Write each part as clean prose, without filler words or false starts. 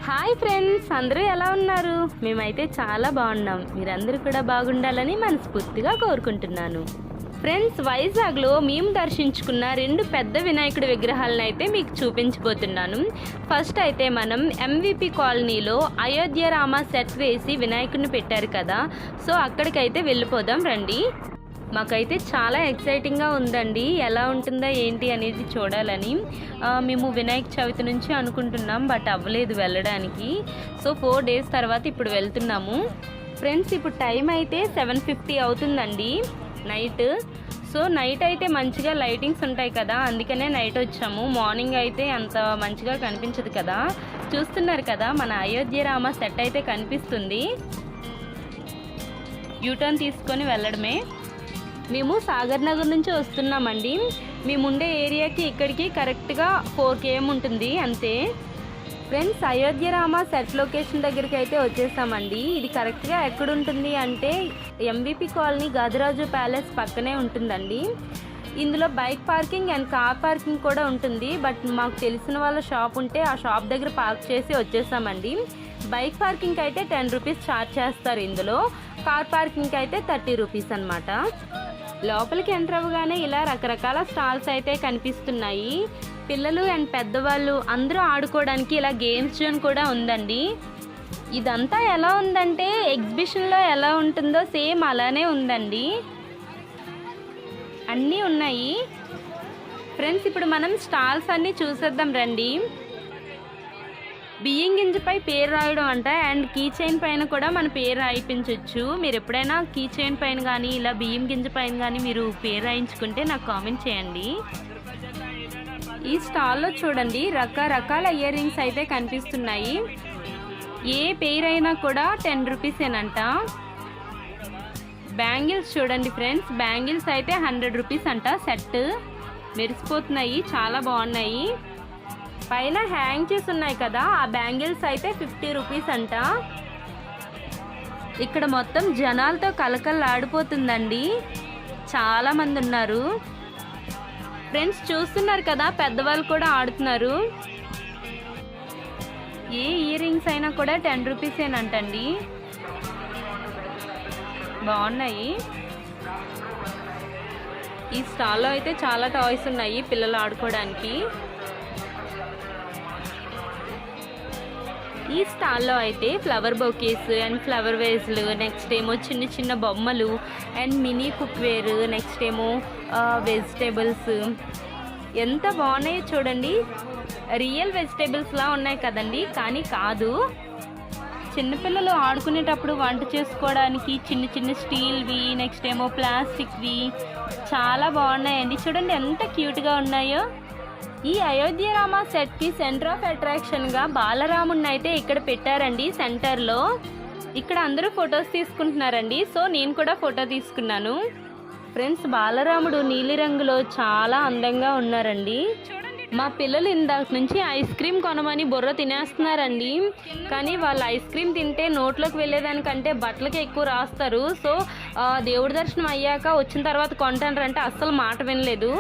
Hi friends, అందరూ ఎలా ఉన్నారు? మేమైతే చాలా బాగున్నాం. మీరందరూ కూడా బాగుండాలని మనస్ఫూర్తిగా కోరుకుంటున్నాను. ఫ్రెండ్స్, వైజాగ్లో మేము దర్శించుకున్న 2 పెద్ద వినాయకుడి విగ్రహాలను అయితే మీకు చూపించబోతున్నాను. ఫస్ట్ అయితే మనం ఎంవిపి కాలనీలో అయోధ్య రామ సెట్ వేసి వినాయకుడిని పెట్టారు కదా, సో అక్కడికైతే వెళ్ళిపోదాం రండి. మాకైతే చాలా ఎక్సైటింగ్గా ఉందండి, ఎలా ఉంటుందో ఏంటి అనేది చూడాలని. మేము వినాయక చవితి నుంచి అనుకుంటున్నాం, బట్ అవ్వలేదు వెళ్ళడానికి. సో 4 డేస్ తర్వాత ఇప్పుడు వెళ్తున్నాము. ఫ్రెండ్స్, ఇప్పుడు టైం అయితే 7:50 అవుతుందండి నైట్. సో నైట్ అయితే మంచిగా లైటింగ్స్ ఉంటాయి కదా, అందుకనే నైట్ వచ్చాము. మార్నింగ్ అయితే అంత మంచిగా కనిపించదు కదా. చూస్తున్నారు కదా, మన అయోధ్య రామ సెట్ అయితే కనిపిస్తుంది. యూటర్న్ తీసుకొని వెళ్ళడమే. మేము సాగర్ నగర్ నుంచి వస్తున్నామండి. మేముండే ఏరియాకి ఇక్కడికి కరెక్ట్గా 4 km ఉంటుంది అంతే. Friends, Ayodhya Rama set location దగ్గరికి అయితే వచ్చేసామండి. ఇది కరెక్ట్గా ఎక్కడ ఉంటుంది అంటే ఎంవిపి కాలనీ గజరాజు ప్యాలెస్ పక్కనే ఉంటుందండి. ఇందులో bike parking and car parking కూడా ఉంటుంది. బట్ మాకు తెలిసిన వాళ్ళ షాప్ ఉంటే ఆ షాప్ దగ్గర పార్క్ చేసి వచ్చేసామండి. బైక్ పార్కింగ్ అయితే 10 రూపీస్ ఛార్జ్ చేస్తారు. ఇందులో కార్ పార్కింగ్ అయితే 30 రూపీస్ అనమాట. లోపలికి ఎంటర్ అవ్వగానే ఇలా రకరకాల స్టాల్స్ అయితే కనిపిస్తున్నాయి. పిల్లలు అండ్ పెద్దవాళ్ళు అందరూ ఆడుకోవడానికి ఇలా గేమ్స్ జోన్ కూడా ఉందండి. ఇదంతా ఎలా ఉందంటే ఎగ్జిబిషన్లో ఎలా ఉంటుందో సేమ్ అలానే ఉందండి, అన్నీ ఉన్నాయి. ఫ్రెండ్స్, ఇప్పుడు మనం స్టాల్స్ అన్నీ చూసేద్దాం రండి. బియ్యం గింజపై పేరు రాయడం అంట, అండ్ కీ చైన్ పైన కూడా మన పేరు రాయించవచ్చు. మీరు ఎప్పుడైనా కీ చైన్ పైన కానీ ఇలా బియ్యం గింజ పైన కానీ మీరు పేరు రాయించుకుంటే నాకు కామెంట్ చేయండి. ఈ స్టాల్లో చూడండి రకరకాల ఇయర్ రింగ్స్ అయితే కనిపిస్తున్నాయి. ఏ పేరైనా కూడా 10 రూపీసేనంట. బ్యాంగిల్స్ చూడండి ఫ్రెండ్స్, బ్యాంగిల్స్ అయితే 100 రూపీస్ అంట సెట్. మెరిసిపోతున్నాయి, చాలా బాగున్నాయి. పైన హ్యాంగ్ చేసి ఉన్నాయి కదా, ఆ బ్యాంగిల్స్ అయితే 50 రూపీస్ అంట. ఇక్కడ మొత్తం జనాలతో కలకల్లాడిపోతుందండి, చాలా మంది ఉన్నారు. ఫ్రెండ్స్, చూస్తున్నారు కదా, పెద్దవాళ్ళు కూడా ఆడుతున్నారు. ఏ ఇయర్ రింగ్స్ అయినా కూడా 10 రూపీసేనంటండి. బాగున్నాయి. ఈ స్టాల్లో అయితే చాలా టాయ్స్ ఉన్నాయి పిల్లలు ఆడుకోవడానికి. ఈ స్టాల్లో అయితే ఫ్లవర్ బొకేస్ అండ్ ఫ్లవర్ వేజ్లు, నెక్స్ట్ ఏమో చిన్న చిన్న బొమ్మలు అండ్ మినీ కుక్వేర్, నెక్స్ట్ ఏమో వెజిటేబుల్స్ ఎంత బాగున్నాయో చూడండి. రియల్ వెజిటేబుల్స్లా ఉన్నాయి కదండి, కానీ కాదు. చిన్నపిల్లలు ఆడుకునేటప్పుడు వంట చేసుకోవడానికి చిన్న చిన్న స్టీల్వి, నెక్స్ట్ ఏమో ప్లాస్టిక్వి చాలా బాగున్నాయండి. చూడండి ఎంత క్యూట్గా ఉన్నాయో. ఈ అయోధ్య రామ సెట్కి సెంటర్ ఆఫ్ అట్రాక్షన్గా బాలరాముడిని అయితే ఇక్కడ పెట్టారండి సెంటర్లో. ఇక్కడ అందరూ ఫొటోస్ తీసుకుంటున్నారండి, సో నేను కూడా ఫోటో తీసుకున్నాను. ఫ్రెండ్స్, బాలరాముడు నీలిరంగులో చాలా అందంగా ఉన్నారండి. మా పిల్లలు ఇందాక నుంచి ఐస్ క్రీమ్ కొనమని బుర్ర తినేస్తున్నారండి, కానీ వాళ్ళు ఐస్ క్రీమ్ తింటే నోట్లోకి వెళ్ళేదానికంటే బట్టలకి ఎక్కువ రాస్తారు. సో దేవుడి దర్శనం అయ్యాక వచ్చిన తర్వాత కొంటారంటే అస్సలు మాట వినలేదు.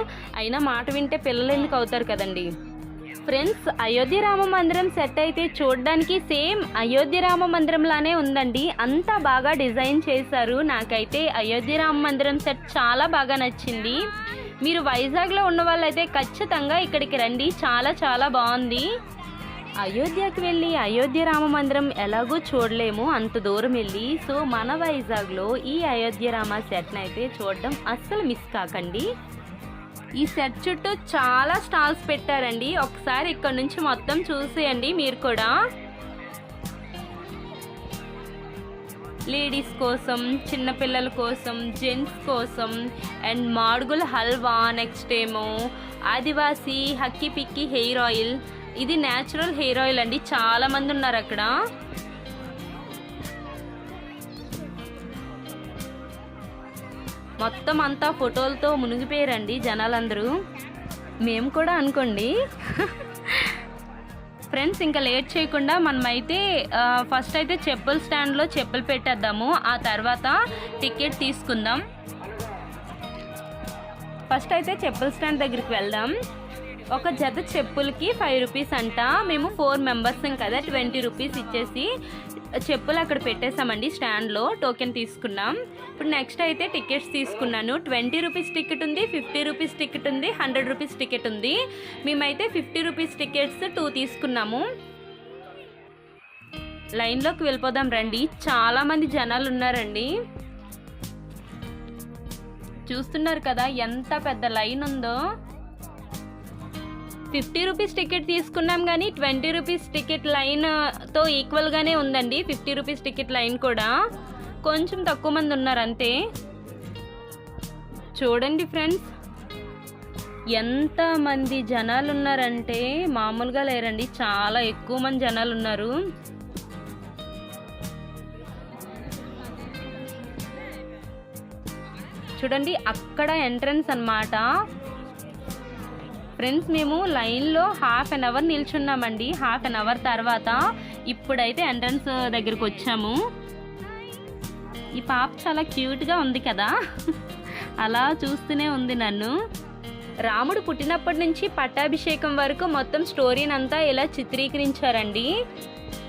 అయినా మాట వింటే పిల్లలు ఎందుకు అవుతారు కదండి. ఫ్రెండ్స్, అయోధ్య రామ మందిరం సెట్ అయితే చూడడానికి సేమ్ అయోధ్య రామ మందిరంలానే ఉందండి. అంతా బాగా డిజైన్ చేశారు. నాకైతే అయోధ్య రామ మందిరం సెట్ చాలా బాగా నచ్చింది. మీరు వైజాగ్లో ఉన్న వాళ్ళైతే ఖచ్చితంగా ఇక్కడికి రండి, చాలా చాలా బాగుంది. అయోధ్యకి వెళ్ళి అయోధ్య రామ మందిరం ఎలాగో చూడలేము అంత దూరం వెళ్ళి. సో మన వైజాగ్లో ఈ అయోధ్య రామ సెట్ని అయితే చూడడం అస్సలు మిస్ కాకండి. ఈ సెట్ చుట్టూ చాలా స్టాల్స్ పెట్టారండి, ఒకసారి ఇక్కడ నుంచి మొత్తం చూసేయండి మీరు కూడా. లేడీస్ కోసం, చిన్నపిల్లల కోసం, జెంట్స్ కోసం అండ్ మాడుగుల హల్వా, నెక్స్ట్ ఏమో ఆదివాసీ హక్కీ పిక్కి హెయిర్ ఆయిల్. ఇది న్యాచురల్ హెయిర్ ఆయిల్ అండి, చాలా మంది ఉన్నారు అక్కడ. మొత్తం అంతా ఫోటోలతో మునిగిపోయారండి జనాలందరూ, మేము కూడా అనుకోండి. ఫ్రెండ్స్, ఇంకా లేట్ చేయకుండా మనమైతే ఫస్ట్ అయితే చెప్పుల స్టాండ్లో చెప్పులు పెట్టేద్దాము, ఆ తర్వాత టికెట్ తీసుకుందాం. ఫస్ట్ అయితే చెప్పుల స్టాండ్ దగ్గరికి వెళ్దాం. ఒక జత చెప్పులకి 5 రూపీస్ అంట. మేము 4 మెంబర్స్ కదా, 20 రూపీస్ ఇచ్చేసి చెప్పులు అక్కడ పెట్టేసామండి స్టాండ్లో. టోకెన్ తీసుకున్నాం. ఇప్పుడు నెక్స్ట్ అయితే టికెట్స్ తీసుకున్నాను. 20 రూపీస్ టికెట్ ఉంది, 50 రూపీస్ టికెట్ ఉంది, 100 రూపీస్ టికెట్ ఉంది. మేమైతే 50 రూపీస్ టికెట్స్ 2 తీసుకున్నాము. లైన్లోకి వెళ్ళిపోదాం రండి. చాలామంది జనాలు ఉన్నారండి. చూస్తున్నారు కదా ఎంత పెద్ద లైన్ ఉందో. 50 రూపీస్ టికెట్ తీసుకున్నాం కానీ 20 రూపీస్ టికెట్ లైన్తో ఈక్వల్గానే ఉందండి. 50 రూపీస్ టికెట్ లైన్ కూడా కొంచెం తక్కువ మంది ఉన్నారు అంతే. చూడండి ఫ్రెండ్స్, ఎంత మంది జనాలు ఉన్నారంటే మామూలుగా లేరండి. చాలా ఎక్కువ మంది జనాలు ఉన్నారు. చూడండి అక్కడ ఎంట్రన్స్ అన్నమాట. ఫ్రెండ్స్ మేము లైన్లో హాఫ్ అన్ అవర్ నిల్చున్నామండి. హాఫ్ అన్ అవర్ తర్వాత ఇప్పుడైతే ఎంట్రన్స్ దగ్గరికి వచ్చాము. ఈ పాప చాలా క్యూట్గా ఉంది కదా, అలా చూస్తూనే ఉంది నన్ను. రాముడు పుట్టినప్పటి నుంచి పట్టాభిషేకం వరకు మొత్తం స్టోరీని అంతా ఇలా చిత్రీకరించారండి.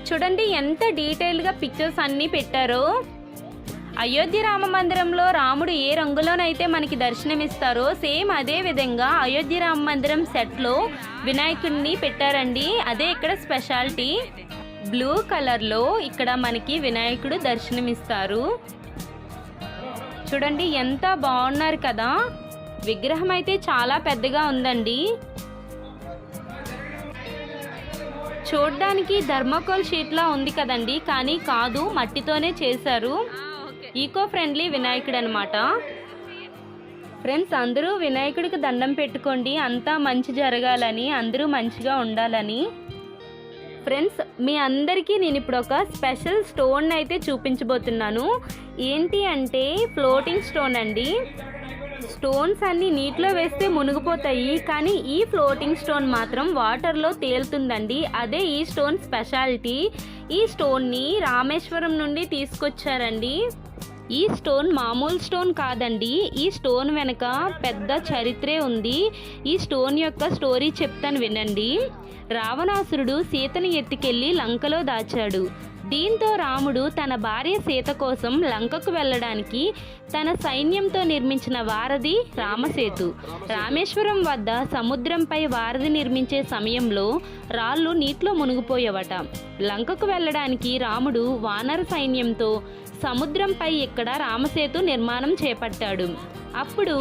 చూడండి ఎంత డీటెయిల్గా పిక్చర్స్ అన్నీ పెట్టారో. అయోధ్య రామ మందిరంలో రాముడు ఏ రంగులోనైతే మనకి దర్శనమిస్తారో సేమ్ అదే విధంగా అయోధ్య రామ మందిరం సెట్లో వినాయకుడిని పెట్టారండి. అదే ఇక్కడ స్పెషాలిటీ. బ్లూ కలర్లో ఇక్కడ మనకి వినాయకుడు దర్శనమిస్తారు. చూడండి ఎంత బాగున్నారు కదా. విగ్రహం అయితే చాలా పెద్దగా ఉందండి. చూడ్డానికి థర్మోకోల్ షీట్లా ఉంది కదండి, కానీ కాదు, మట్టితోనే చేశారు. ఈకో ఫ్రెండ్లీ వినాయకుడు అనమాట. ఫ్రెండ్స్ అందరూ వినాయకుడికి దండం పెట్టుకోండి, అంతా మంచి జరగాలని, అందరూ మంచిగా ఉండాలని. ఫ్రెండ్స్ మీ అందరికీ నేను ఇప్పుడు ఒక స్పెషల్ స్టోన్ అయితే చూపించబోతున్నాను. ఏంటి అంటే ఫ్లోటింగ్ స్టోన్ అండి. స్టోన్స్ అన్నీ నీటిలో వేస్తే మునిగిపోతాయి, కానీ ఈ ఫ్లోటింగ్ స్టోన్ మాత్రం వాటర్లో తేలుతుందండి. అదే ఈ స్టోన్ స్పెషాలిటీ. ఈ స్టోన్ని రామేశ్వరం నుండి తీసుకొచ్చారండి. ఈ స్టోన్ మామూలు స్టోన్ కాదండి. ఈ స్టోన్ వెనక పెద్ద చరిత్రే ఉంది. ఈ స్టోన్ యొక్క స్టోరీ చెప్తాను వినండి. రావణాసురుడు సీతను ఎత్తుకెళ్లి లంకలో దాచాడు. దీంతో రాముడు తన భార్య సీత కోసం లంకకు వెళ్ళడానికి తన సైన్యంతో నిర్మించిన వారధి రామసేతు. రామేశ్వరం వద్ద సముద్రంపై వారధి నిర్మించే సమయంలో రాళ్ళు నీటిలో మునిగిపోయేవట. లంకకు వెళ్ళడానికి రాముడు వానర సైన్యంతో సముద్రంపై ఇక్కడ రామసేతు నిర్మాణం చేపట్టాడు. అప్పుడు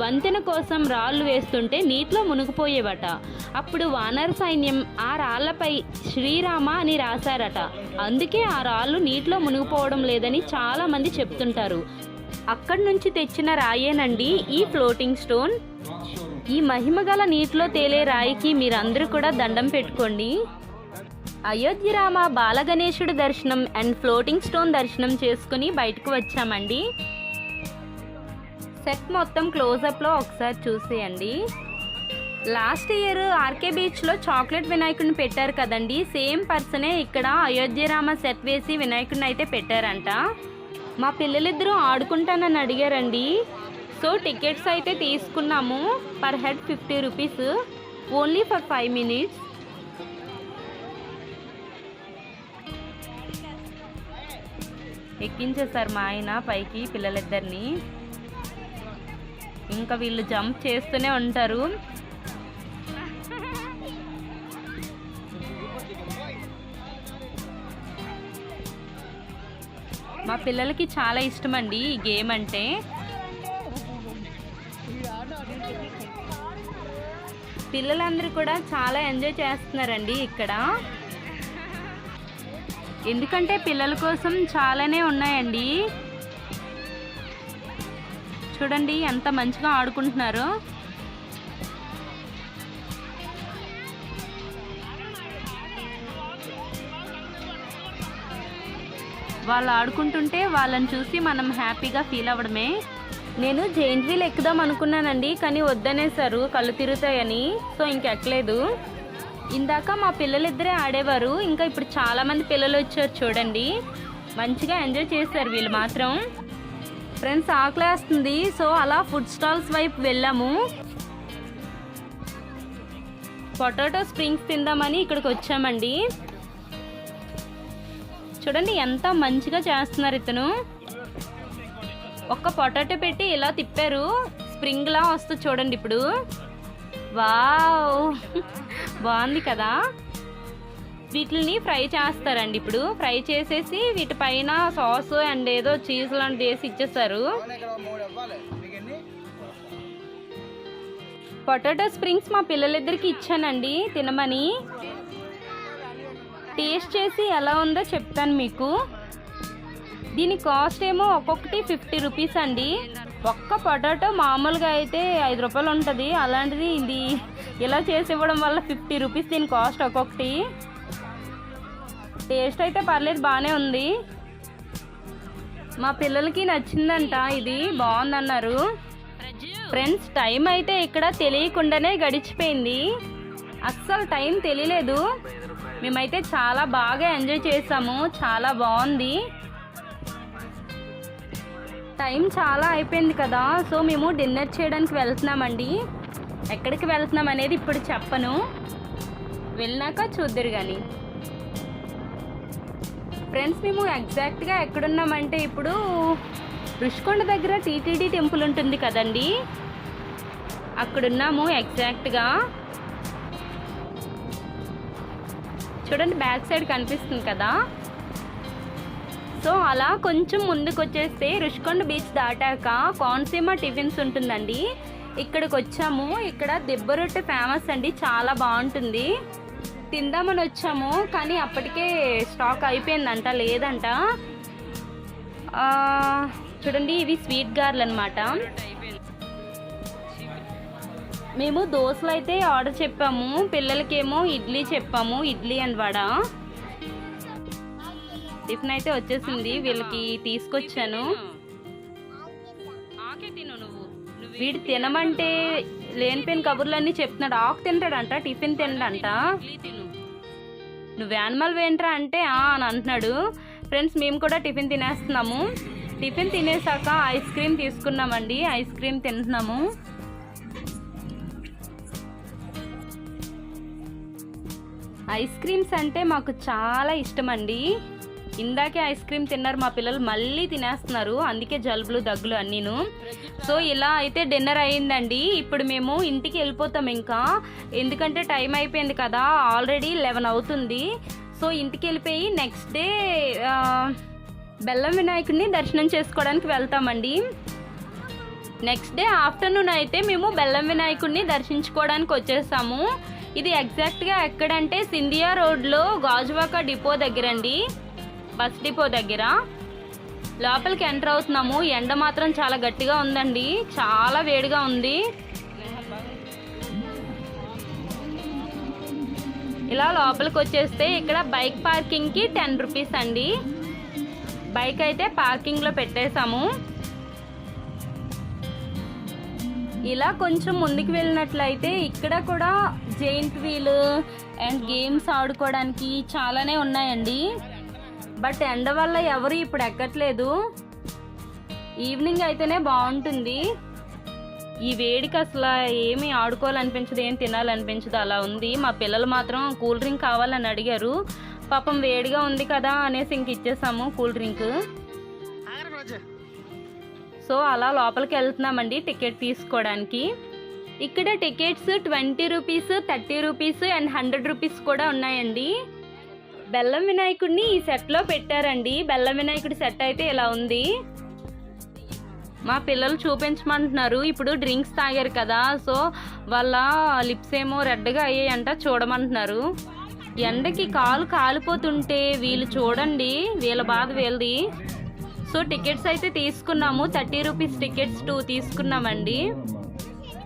వంతెన కోసం రాళ్ళు వేస్తుంటే నీటిలో మునిగిపోయేవట. అప్పుడు వానర సైన్యం ఆ రాళ్లపై శ్రీరామ అని రాశారట. అందుకే ఆ రాళ్ళు నీటిలో మునిగిపోవడం లేదని చాలా మంది చెప్తుంటారు. అక్కడి నుంచి తెచ్చిన రాయేనండి ఈ ఫ్లోటింగ్ స్టోన్. ఈ మహిమగల నీటిలో తేలే రాయికి మీరందరూ కూడా దండం పెట్టుకోండి. అయోధ్య రామ బాలగణేశుడు దర్శనం అండ్ ఫ్లోటింగ్ స్టోన్ దర్శనం చేసుకుని బయటకు వచ్చామండి. సెట్ మొత్తం క్లోజప్లో ఒకసారి చూసేయండి. లాస్ట్ ఇయర్ ఆర్కే బీచ్లో చాక్లెట్ వినాయకుడిని పెట్టారు కదండి, సేమ్ పర్సనే ఇక్కడ అయోధ్య రామ సెట్ వేసి వినాయకుడిని అయితే పెట్టారంట. మా పిల్లలిద్దరూ ఆడుకుంటానని అడిగారండి. సో టికెట్స్ అయితే తీసుకున్నాము. Per head 50 rupees, only for 5 minutes. ఎక్కించేశారు మా ఆయన పైకి పిల్లలిద్దరిని. ఇంకా వీళ్ళు జంప్ చేస్తూనే ఉంటారు. మా పిల్లలకి చాలా ఇష్టం అండి ఈ గేమ్ అంటే. పిల్లలందరూ కూడా చాలా ఎంజాయ్ చేస్తున్నారండి ఇక్కడ. ఎందుకంటే పిల్లల కోసం చాలానే ఉన్నాయండి. చూడండి ఎంత మంచిగా ఆడుకుంటున్నారో. వాళ్ళు ఆడుకుంటుంటే వాళ్ళని చూసి మనం హ్యాపీగా ఫీల్ అవ్వడమే. నేను జైంట్ వీల్ ఎక్కుదాం అనుకున్నానండి, కానీ వద్దనేసారు, కళ్ళు తిరుగుతాయని. సో ఇంకెక్కలేదు. ఇందాక మా పిల్లలిద్దరే ఆడేవారు, ఇంకా ఇప్పుడు చాలామంది పిల్లలు వచ్చారు చూడండి. మంచిగా ఎంజాయ్ చేశారు వీళ్ళు మాత్రం. ఫ్రెండ్స్ ఆకలేస్తుంది, సో అలా ఫుడ్ స్టాల్స్ వైపు వెళ్ళాము. పొటాటో స్ప్రింగ్స్ తిందామని ఇక్కడికి వచ్చామండి. చూడండి ఎంత మంచిగా చేస్తున్నారు ఇతను. ఒక్క పొటాటో పెట్టి ఇలా తిప్పారు, స్ప్రింగ్లా వస్తుంది చూడండి. ఇప్పుడు వావ్ బాగుంది కదా. వీటిని ఫ్రై చేస్తారండి. ఇప్పుడు ఫ్రై చేసేసి వీటిపైన సాస్ అండ్ ఏదో చీజ్ లాంటిది వేసి ఇచ్చేస్తారు. పొటాటో స్ప్రింగ్స్ మా పిల్లలిద్దరికి ఇచ్చానండి తినమని. టేస్ట్ చేసి ఎలా ఉందో చెప్తాను మీకు. దీని కాస్ట్ ఏమో ఒక్కొక్కటి 50 రూపీస్ అండి. ఒక్క పొటాటో మామూలుగా అయితే 5 రూపాయలు ఉంటుంది, అలాంటిది ఇది ఇలా చేసి ఇవ్వడం వల్ల 50 రూపీస్ దీని కాస్ట్ ఒక్కొక్కటి. టేస్ట్ అయితే పర్లేదు, బాగానే ఉంది. మా పిల్లలకి నచ్చిందంట, ఇది బాగుందన్నారు. ఫ్రెండ్స్ టైం అయితే ఇక్కడ తెలియకుండానే గడిచిపోయింది. అస్సలు టైం తెలియలేదు. మేమైతే చాలా బాగా ఎంజాయ్ చేసాము, చాలా బాగుంది. టైం చాలా అయిపోయింది కదా, సో మేము డిన్నర్ చేయడానికి వెళ్తున్నామండి. ఎక్కడికి వెళ్తున్నాం అనేది ఇప్పుడు చెప్పను, వెళ్ళినాక చూద్దరు కానీ. ఫ్రెండ్స్ మేము ఎగ్జాక్ట్గా ఎక్కడున్నామంటే ఇప్పుడు రుషికొండ దగ్గర టీటీడీ టెంపుల్ ఉంటుంది కదండి, అక్కడున్నాము ఎగ్జాక్ట్గా. చూడండి బ్యాక్ సైడ్ కనిపిస్తుంది కదా. సో అలా కొంచెం ముందుకు వచ్చేస్తే రుషికొండ బీచ్ దాటాక కోనసీమ టిఫిన్స్ ఉంటుందండి, ఇక్కడికి వచ్చాము. ఇక్కడ దిబ్బ రొట్టె ఫేమస్ అండి, చాలా బాగుంటుంది. తిందామని వచ్చాము కానీ అప్పటికే స్టాక్ అయిపోయిందంట, లేదంట. చూడండి ఇవి స్వీట్ గార్లు అనమాట. మేము దోశలు అయితే ఆర్డర్ చెప్పాము, పిల్లలకేమో ఇడ్లీ చెప్పాము, ఇడ్లీ అండ్ వడ. టిఫిన్ అయితే వచ్చేసింది, వీళ్ళకి తీసుకొచ్చాను. వీడు తినమంటే లేనిపోయిన కబుర్లన్నీ చెప్తున్నాడు. ఆకు తింటాడంట, టిఫిన్ తినడంట. నువ్వు యానిమల్ వేంట్రా అంటే అని అంటున్నాడు. ఫ్రెండ్స్ మేము కూడా టిఫిన్ తినేస్తున్నాము. టిఫిన్ తినేసాక ఐస్ క్రీమ్ తీసుకున్నామండి, ఐస్ క్రీమ్ తింటున్నాము. ఐస్ క్రీమ్స్ అంటే మాకు చాలా ఇష్టం అండి. ఇందాకే ఐస్ క్రీమ్ తిన్నారు మా పిల్లలు, మళ్ళీ తినేస్తున్నారు, అందుకే జలుబులు దగ్గులు అన్నీను. సో ఇలా అయితే డిన్నర్ అయ్యిందండి. ఇప్పుడు మేము ఇంటికి వెళ్ళిపోతాం ఇంకా, ఎందుకంటే టైం అయిపోయింది కదా, ఆల్రెడీ 11 అవుతుంది. సో ఇంటికి వెళ్ళిపోయి నెక్స్ట్ డే బెల్లం వినాయకుడిని దర్శనం చేసుకోవడానికి వెళ్తామండి. నెక్స్ట్ డే ఆఫ్టర్నూన్ అయితే మేము బెల్లం వినాయకుడిని దర్శించుకోవడానికి వచ్చేసాము. ఇది ఎగ్జాక్ట్గా ఎక్కడంటే సింధియా రోడ్లో గాజువాక డిపో దగ్గర అండి, బస్ డిపో దగ్గర. లోపలికి ఎంటర్ అవుతున్నాము. ఎండ మాత్రం చాలా గట్టిగా ఉందండి, చాలా వేడిగా ఉంది. ఇలా లోపలికి వచ్చేస్తే ఇక్కడ బైక్ పార్కింగ్కి 10 రూపీస్ అండి. బైక్ అయితే పార్కింగ్లో పెట్టేశాము. ఇలా కొంచెం ముందుకు వెళ్ళినట్లయితే ఇక్కడ కూడా జెయింట్ వీల్ అండ్ గేమ్స్ ఆడుకోవడానికి చాలానే ఉన్నాయండి. బట్ ఎండ వల్ల ఎవరు ఇప్పుడు ఎక్కట్లేదు, ఈవినింగ్ అయితేనే బాగుంటుంది. ఈ వేడికి అసలు ఏమి ఆడుకోవాలనిపించదు, ఏం తినాలనిపించదు, అలా ఉంది. మా పిల్లలు మాత్రం కూల్ డ్రింక్ కావాలని అడిగారు. పాపం వేడిగా ఉంది కదా అనేసి ఇంక ఇచ్చేసాము కూల్ డ్రింక్. సో అలా లోపలికి వెళ్తున్నామండి టికెట్ తీసుకోవడానికి. ఇక్కడ tickets 20 rupees, 30 rupees and 100 rupees కూడా ఉన్నాయండి. బెల్లం వినాయకుడిని ఈ సెట్లో పెట్టారండి. బెల్లం వినాయకుడి సెట్ అయితే ఇలా ఉంది. మా పిల్లలు చూపించమంటున్నారు, ఇప్పుడు డ్రింక్స్ తాగారు కదా, సో వాళ్ళ లిప్స్ ఏమో రెడ్గా అయ్యాయంట, చూడమంటున్నారు. ఎండకి కాలు కాలిపోతుంటే వీళ్ళు చూడండి, వీళ్ళ బాధ వీళ్ళది. సో టికెట్స్ అయితే తీసుకున్నాము, 30 రూపీస్ టికెట్స్ 2 తీసుకున్నామండి.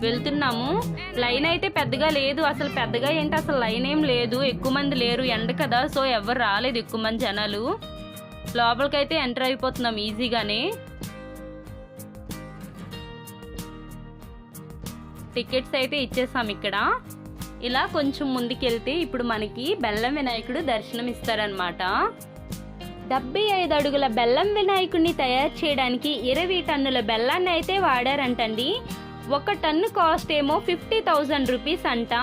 వెళ్తున్నాము. లైన్ అయితే పెద్దగా లేదు, అసలు పెద్దగా ఏంటి అసలు లైన్ ఏం లేదు, ఎక్కువ మంది లేరు, ఎండ కదా, సో ఎవరు రాలేదు ఎక్కువ మంది జనాలు. లోపలికైతే ఎంటర్ అయిపోతున్నాం ఈజీగానే. టికెట్స్ అయితే ఇచ్చేసాం ఇక్కడ. ఇలా కొంచెం ముందుకెళ్తే ఇప్పుడు మనకి బెల్లం వినాయకుడు దర్శనం ఇస్తారనమాట. 75 అడుగుల బెల్లం వినాయకుడిని తయారు చేయడానికి 20 టన్నుల బెల్లాన్ని అయితే వాడారంటండి. 1 టన్ను కాస్ట్ ఏమో 50,000 రూపీస్ అంట.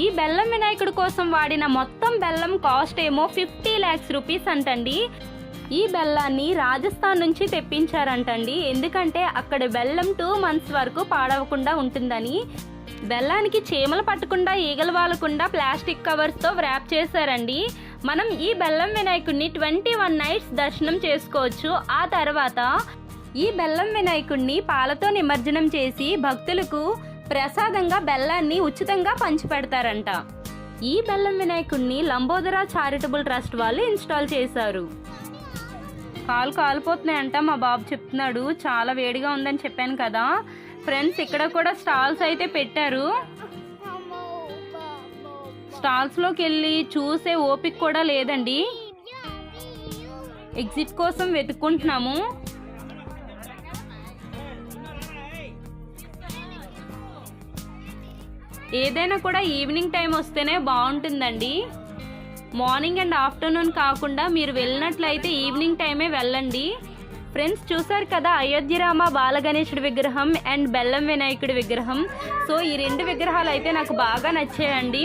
ఈ బెల్లం వినాయకుడి కోసం వాడిన మొత్తం బెల్లం కాస్ట్ ఏమో 50 lakhs రూపీస్ అంటండి. ఈ బెల్లాన్ని రాజస్థాన్ నుంచి తెప్పించారంటండి. ఎందుకంటే అక్కడ బెల్లం 2 months వరకు పాడవకుండా ఉంటుందని. బెల్లానికి చీమలు పట్టకుండా ఈగలు వాలకుండా ప్లాస్టిక్ కవర్స్తో వ్రాప్ చేశారండి. మనం ఈ బెల్లం వినాయకుడిని 21 nights దర్శనం చేసుకోవచ్చు. ఆ తర్వాత ఈ బెల్లం వినాయకుడిని పాలతో నిమజ్జనం చేసి భక్తులకు ప్రసాదంగా బెల్లాన్ని ఉచితంగా పంచిపెడతారంట. ఈ బెల్లం వినాయకుడిని లంబోదరా చారిటబుల్ ట్రస్ట్ వాళ్ళు ఇన్స్టాల్ చేశారు. కాలు కాలిపోతున్నాయంట మా బాబు చెప్తున్నాడు. చాలా వేడిగా ఉందని చెప్పాను కదా ఫ్రెండ్స్. ఇక్కడ కూడా స్టాల్స్ అయితే పెట్టారు. స్టాల్స్లోకి వెళ్ళి చూసే ఓపిక కూడా లేదండి. ఎగ్జిట్ కోసం వెతుక్కుంటున్నాము. ఏదైనా కూడా ఈవినింగ్ టైం వస్తేనే బాగుంటుందండి. మార్నింగ్ అండ్ ఆఫ్టర్నూన్ కాకుండా మీరు వెళ్ళినట్లయితే ఈవినింగ్ టైమే వెళ్ళండి. ఫ్రెండ్స్ చూసారు కదా అయోధ్యరామ బాలగణేశుడి విగ్రహం అండ్ బెల్లం వినాయకుడి విగ్రహం. సో ఈ 2 విగ్రహాలు అయితే నాకు బాగా నచ్చాయండి.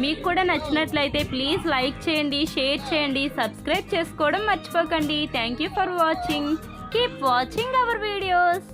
మీకు కూడా నచ్చినట్లయితే ప్లీజ్ లైక్ చేయండి, షేర్ చేయండి, సబ్స్క్రైబ్ చేసుకోవడం మర్చిపోకండి. Thank you for watching. Keep watching our videos.